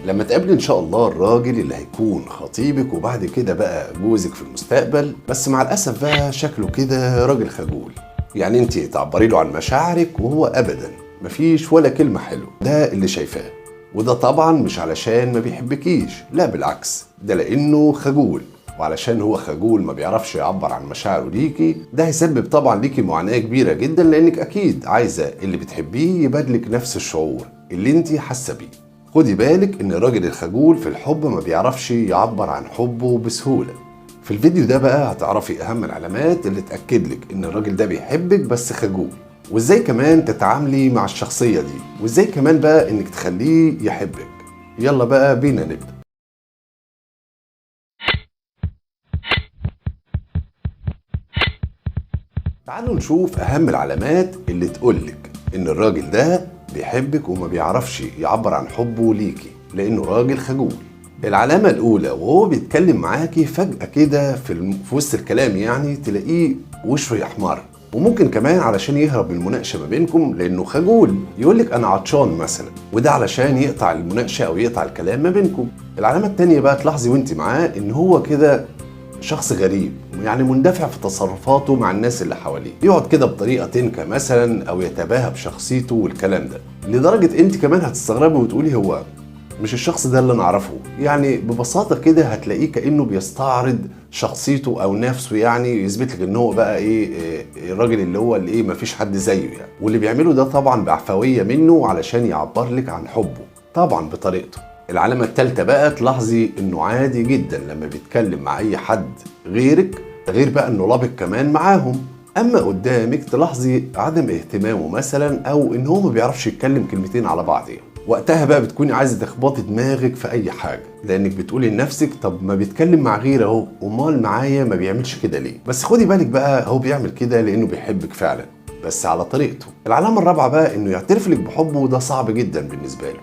لما تقابلي ان شاء الله الراجل اللي هيكون خطيبك وبعد كده بقى جوزك في المستقبل، بس مع الاسف بقى شكله كده راجل خجول. يعني انت تعبري له عن مشاعرك وهو ابدا مفيش ولا كلمة حلوة، ده اللي شايفاه. وده طبعا مش علشان ما بيحبكيش، لا بالعكس، ده لانه خجول. وعلشان هو خجول ما بيعرفش يعبر عن مشاعره ليكي، ده هيسبب طبعا ليكي معاناة كبيرة جدا، لانك اكيد عايزة اللي بتحبيه يبادلك نفس الشعور اللي انت حاسة بيه. خدي بالك ان الراجل الخجول في الحب ما بيعرفش يعبر عن حبه بسهولة. في الفيديو ده بقى هتعرفي اهم العلامات اللي تأكد لك ان الراجل ده بيحبك بس خجول، وازاي كمان تتعاملي مع الشخصية دي، وازاي كمان بقى انك تخليه يحبك. يلا بقى بينا نبدأ. تعالوا نشوف اهم العلامات اللي تقولك ان الراجل ده بيحبك وما بيعرفش يعبر عن حبه ليكي لانه راجل خجول. العلامة الأولى، وهو بيتكلم معاكي فجأة كده في وسط الكلام، يعني تلاقيه وشه يحمر، وممكن كمان علشان يهرب من المناقشة ما بينكم لأنه خجول يقولك أنا عطشان مثلا، وده علشان يقطع المناقشة أو يقطع الكلام ما بينكم. العلامة التانية بقى تلاحظي وانت معاه إن هو كده شخص غريب، يعني مندفع في تصرفاته مع الناس اللي حواليه، يقعد كده بطريقه تنكه مثلا او يتباهى بشخصيته والكلام ده، لدرجه انت كمان هتستغربي وتقولي هو مش الشخص ده اللي انا اعرفه. يعني ببساطه كده هتلاقيه كانه بيستعرض شخصيته او نفسه، يعني يثبت لك ان هو بقى الراجل اللي هو اللي مفيش حد زيه يعني. واللي بيعمله ده طبعا بعفويه منه علشان يعبر لك عن حبه، طبعا بطريقته. العلامة التالتة بقى تلاحظي انه عادي جدا لما بيتكلم مع اي حد غيرك، غير بقى انه لابق كمان معاهم. اما قدامك تلاحظي عدم اهتمامه مثلا، او ان هو ما بيعرفش يتكلم كلمتين على بعض يعني. وقتها بقى بتكوني عايزة تخبطي دماغك في اي حاجة، لانك بتقولي لنفسك طب ما بيتكلم مع غيره اهو، امال معايا ما بيعملش كده ليه؟ بس خدي بالك بقى هو بيعمل كده لانه بيحبك فعلا، بس على طريقته. العلامة الرابعة بقى انه يعترف لك بحبه، وده صعب جدا بالنسبة له.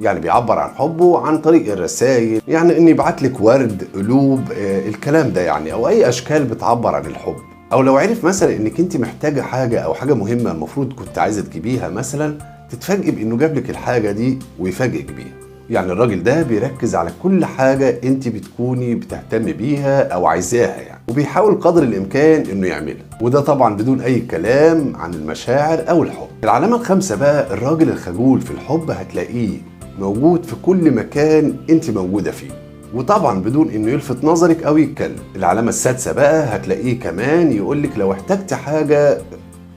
يعني بيعبر عن حبه عن طريق الرسائل، يعني ان يبعت لك ورد، قلوب، الكلام ده يعني، او اي اشكال بتعبر عن الحب. او لو عرف مثلا انك انت محتاجه حاجه او حاجه مهمه المفروض كنت عايزه تجيبيها مثلا، تتفاجئي بانه جاب لك الحاجه دي ويفاجئك بيها. يعني الراجل ده بيركز على كل حاجه انت بتكوني بتهتم بيها او عايزاها يعني، وبيحاول قدر الامكان انه يعملها، وده طبعا بدون اي كلام عن المشاعر او الحب. العلامه الخامسه بقى، الراجل الخجول في الحب هتلاقيه موجود في كل مكان انت موجودة فيه، وطبعا بدون انه يلفت نظرك او يتكلم. العلامة السادسة بقى هتلاقيه كمان يقولك لو احتجت حاجة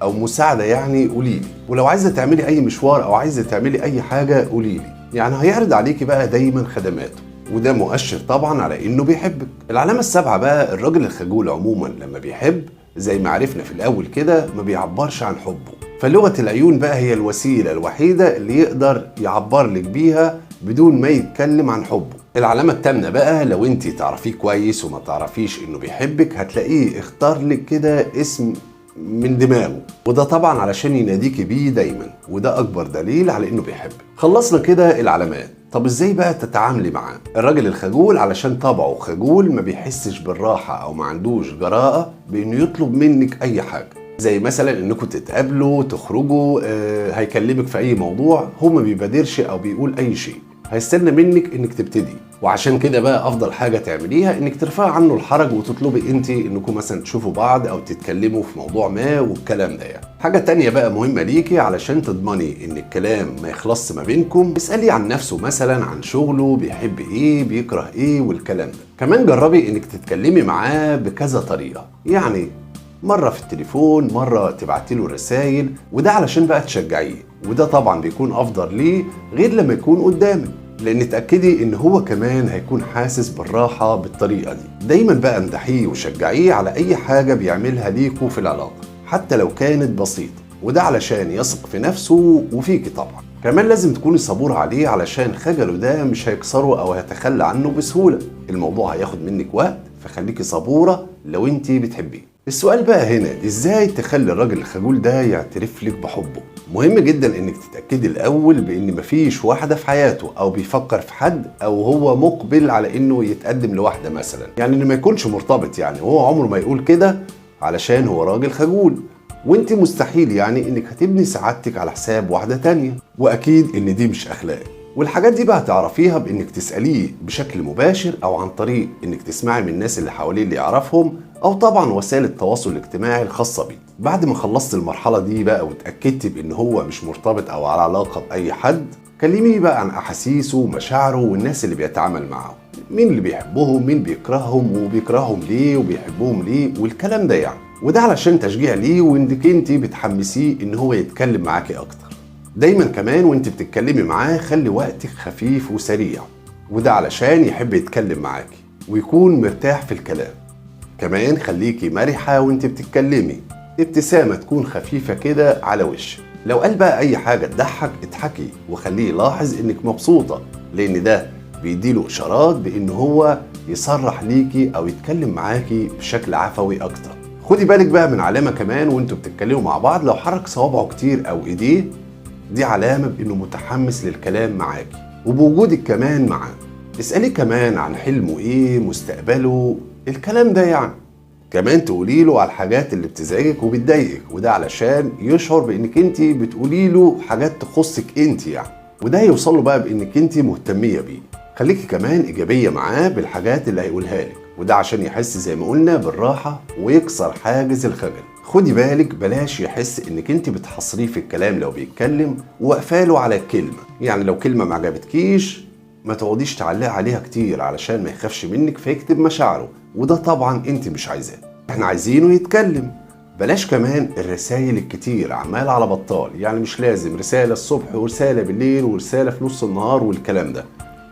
او مساعدة يعني قوليلي، ولو عايزة تعملي اي مشوار او عايزة تعملي اي حاجة قوليلي. يعني هيعرض عليكي بقى دايما خدماته، وده مؤشر طبعا على انه بيحبك. العلامة السابعة بقى، الراجل الخجول عموما لما بيحب زي ما عرفنا في الاول كده ما بيعبرش عن حبه، فلغة العيون بقى هي الوسيلة الوحيدة اللي يقدر يعبر لك بيها بدون ما يتكلم عن حبه. العلامة التامنة بقى، لو انت تعرفيه كويس وما تعرفيش انه بيحبك، هتلاقيه اختار لك كده اسم من دماغه، وده طبعا علشان يناديكي بيه دايما، وده اكبر دليل على انه بيحبك. خلصنا كده العلامات، طب ازاي بقى تتعاملي معاه؟ الراجل الخجول علشان طبعه خجول ما بيحسش بالراحة او ما عندوش جراءة بانه يطلب منك اي حاجة، زي مثلا انكم تتقابلوا تخرجوا، هيكلمك في اي موضوع، هو ما بيبادرش او بيقول اي شيء، هيستنى منك انك تبتدي. وعشان كده بقى افضل حاجة تعمليها انك ترفعي عنه الحرج وتطلبي انت انكم مثلا تشوفوا بعض او تتكلموا في موضوع ما والكلام ده يعني. حاجة تانية بقى مهمة ليكي علشان تضمني ان الكلام ما يخلصش ما بينكم، اسألي عن نفسه مثلا، عن شغله، بيحب ايه، بيكره ايه والكلام ده. كمان جربي انك تتكلمي معاه بكذا طريقة، يعني مرة في التليفون، مرة تبعتي له رسائل، وده علشان بقى تشجعيه، وده طبعا بيكون افضل ليه غير لما يكون قدامك، لان تأكدي ان هو كمان هيكون حاسس بالراحة بالطريقة دي. دايما بقى امدحيه وشجعيه على اي حاجة بيعملها ليكوا في العلاقة حتى لو كانت بسيطة، وده علشان يثق في نفسه وفيكي طبعا. كمان لازم تكوني صبورة عليه علشان خجله ده مش هيكسره او هيتخلى عنه بسهولة، الموضوع هياخد منك وقت، فخليكي صبورة لو انتي بتحبيه. السؤال بقى هنا، ازاي تخلي الراجل الخجول ده يعترف لك بحبه؟ مهم جدا انك تتأكدي الاول بان مفيش واحدة في حياته او بيفكر في حد او هو مقبل على انه يتقدم لواحدة مثلا، يعني انه ما يكونش مرتبط، يعني هو عمره ما يقول كده علشان هو راجل خجول، وانت مستحيل يعني انك هتبني سعادتك على حساب واحدة تانية، واكيد ان دي مش اخلاق. والحاجات دي بقى هتعرفيها بانك تسأليه بشكل مباشر او عن طريق انك تسمعي من الناس اللي حواليه اللي يعرفهم، او طبعا وسائل التواصل الاجتماعي الخاصة بيه. بعد ما خلصت المرحلة دي بقى واتأكدت بان هو مش مرتبط او على علاقة بأي حد، كلميه بقى عن احاسيسه ومشاعره والناس اللي بيتعامل معاهم، مين اللي بيحبهم، مين بيكرههم وبيكرههم ليه وبيحبهم ليه والكلام ده يعني. وده علشان تشجيع ليه وانك انت بتحمسيه ان هو يتكلم معاكي اكتر. دايما كمان وانت بتتكلمي معاه خلي وقتك خفيف وسريع، وده علشان يحب يتكلم معاكي ويكون مرتاح في الكلام. كمان خليكي مرحة وانت بتتكلمي، ابتسامة تكون خفيفة كده على وشك. لو قال بقى اي حاجة تضحك اضحكي وخليه يلاحظ انك مبسوطة، لان ده بيديله اشارات بان هو يصرح ليكي او يتكلم معاكي بشكل عفوي اكتر. خدي بالك بقى من علامة كمان وانتوا بتتكلموا مع بعض، لو حرك صوابعه كتير او ايديه دي علامة بانه متحمس للكلام معاكي وبوجودك كمان معاه. اسأليه كمان عن حلمه ايه، مستقبله، الكلام ده يعني. كمان تقولي له على الحاجات اللي بتزعجك وبتضايقك، وده علشان يشعر بانك انت بتقولي له حاجات تخصك انت يعني، وده يوصل له بقى بانك انت مهتمية بيه. خليكي كمان ايجابية معاه بالحاجات اللي هيقولها لك، وده عشان يحس زي ما قلنا بالراحة ويكسر حاجز الخجل. خدي بالك بلاش يحس انك انت بتحصريه في الكلام لو بيتكلم وقفاله على الكلمة، يعني لو كلمة ما عجبتكيش ما تقعديش تعلق عليها كتير علشان ما يخافش منك فيكتب مشاعره، وده طبعا انت مش عايزاه. احنا عايزينه يتكلم. بلاش كمان الرسائل الكتير عمال على بطال، يعني مش لازم رسالة الصبح ورسالة بالليل ورسالة في نص النهار والكلام ده.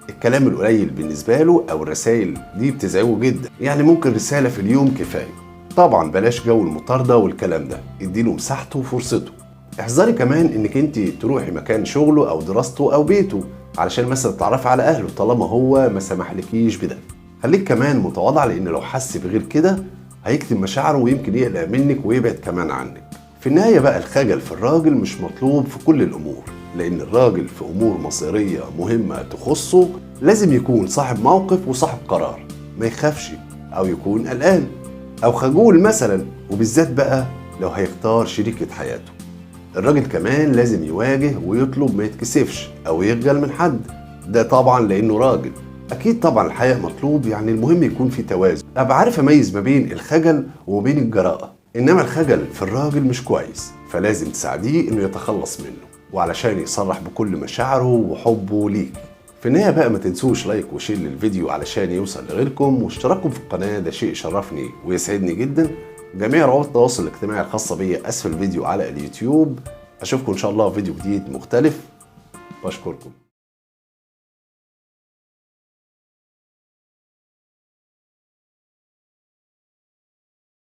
الكلام القليل بالنسبة له او الرسائل دي بتزعجه جدا، يعني ممكن رسالة في اليوم كفاية. طبعا بلاش جو المطاردة والكلام ده، اديله مساحته وفرصته. احذري كمان انك انت تروحي مكان شغله او دراسته او بيته علشان مثلا تتعرفي على اهله طالما هو ما سمحلكيش بده. خليك كمان متواضع، لان لو حس بغير كده هيكتم مشاعره ويمكن يقلق منك ويبعد كمان عنك. في النهاية بقى الخجل في الراجل مش مطلوب في كل الامور، لان الراجل في امور مصيرية مهمة تخصه لازم يكون صاحب موقف وصاحب قرار، ما يخافش او يكون قلقان او خجول مثلا، وبالذات بقى لو هيختار شريكة حياته. الراجل كمان لازم يواجه ويطلب، ما يتكسفش او يخجل من حد، ده طبعا لانه راجل. اكيد طبعا الحياء مطلوب، يعني المهم يكون في توازن، ابقى عارف اميز ما بين الخجل وما بين الجراءة. انما الخجل في الراجل مش كويس، فلازم تساعديه انه يتخلص منه وعلشان يصرح بكل مشاعره وحبه ليك. في النهاية بقى ما تنسوش لايك وشير للفيديو علشان يوصل لغيركم، واشتراككم في القناة ده شيء يشرفني ويسعدني جدا. جميع روابط التواصل الاجتماعي الخاصة بيا اسفل الفيديو على اليوتيوب. اشوفكم ان شاء الله في فيديو جديد مختلف. بشكركم.